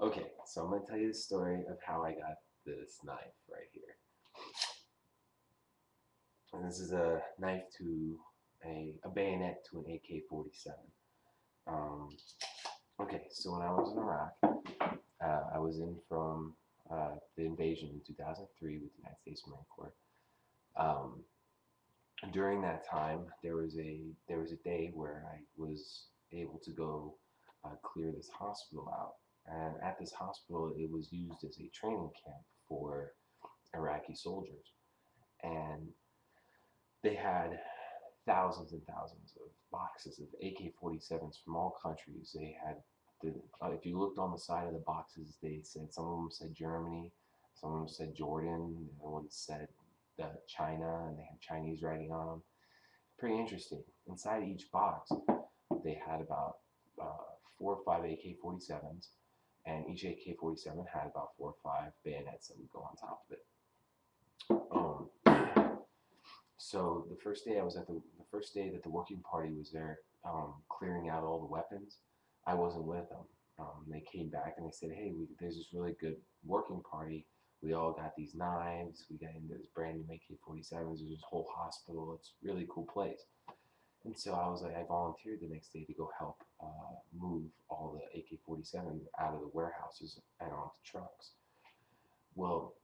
Okay, so I'm going to tell you the story of how I got this knife right here. And this is a knife to a bayonet to an AK-47. Okay, so when I was in Iraq, I was in from the invasion in 2003 with the United States Marine Corps. During that time, there was a day where I was able to go clear this hospital out, and at this hospital, it was used as a training camp for Iraqi soldiers, and they had thousands and thousands of boxes of AK-47s from all countries. They had if you looked on the side of the boxes, they said, some of them said Germany, some of them said Jordan, the other ones said China, and they had Chinese writing on them. Pretty interesting. Inside each box, they had about 4 or 5 AK-47s, and each AK-47 had about 4 or 5 bayonets that would go on top of it. So the first day that the working party was there, clearing out all the weapons, I wasn't with them. They came back and they said, "Hey, there's this really good working party. We all got these knives. We got into this brand new AK-47s. There's this whole hospital. It's a really cool place." And so I was like, I volunteered the next day to go help move all the AK-47s out of the warehouses and onto trucks. Well,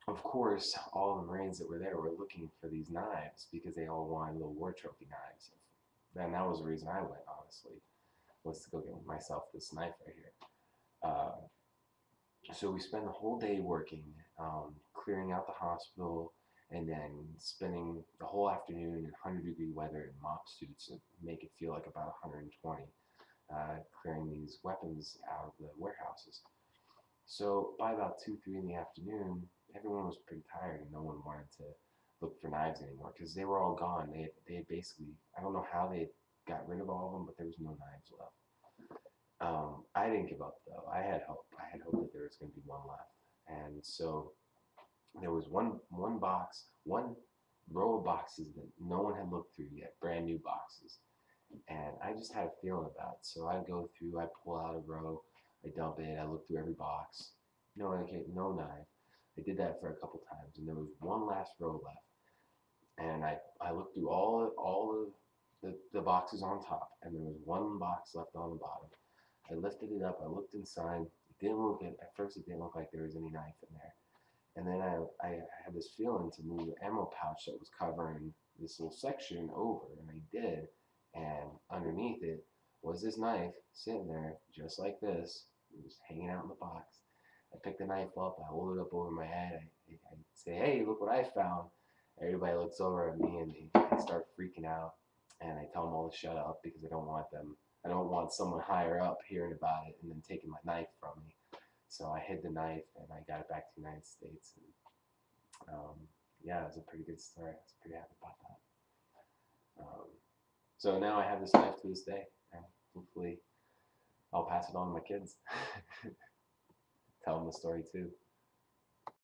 of course, all the Marines that were there were looking for these knives because they all wanted little war trophy knives. And that was the reason I went, honestly, was to go get myself this knife right here. So we spend the whole day working, clearing out the hospital, and then spending the whole afternoon in 100-degree weather in mop suits to make it feel like about 120, clearing these weapons out of the warehouses. So by about 2, 3 in the afternoon, everyone was pretty tired and no one wanted to look for knives anymore because they were all gone. They had basically, I don't know how they got rid of all of them, but there was no knives left. I didn't give up though. I had hope. I had hope that there was going to be one left. And so there was one box, one row of boxes that no one had looked through yet, brand new boxes. And I just had a feeling about it. So I go through, I pull out a row, I dump it, I look through every box. No, no knife. I did that for a couple times, and there was one last row left. And I looked through all of the boxes on top, and there was one box left on the bottom. I lifted it up, I looked inside. At first it didn't look like there was any knife in there. And then I had this feeling to move the ammo pouch that was covering this little section over, and I did. And underneath it was this knife sitting there just like this. It was hanging out in the box. I pick the knife up, I hold it up over my head, I say, "Hey, look what I found." Everybody looks over at me and they start freaking out, and I tell them all to shut up because I don't want someone higher up hearing about it and then taking my knife from me. So I hid the knife and I got it back to the United States. And yeah, it was a pretty good story. I was pretty happy about that. So now I have this knife to this day, and hopefully I'll pass it on to my kids. Tell them the story too.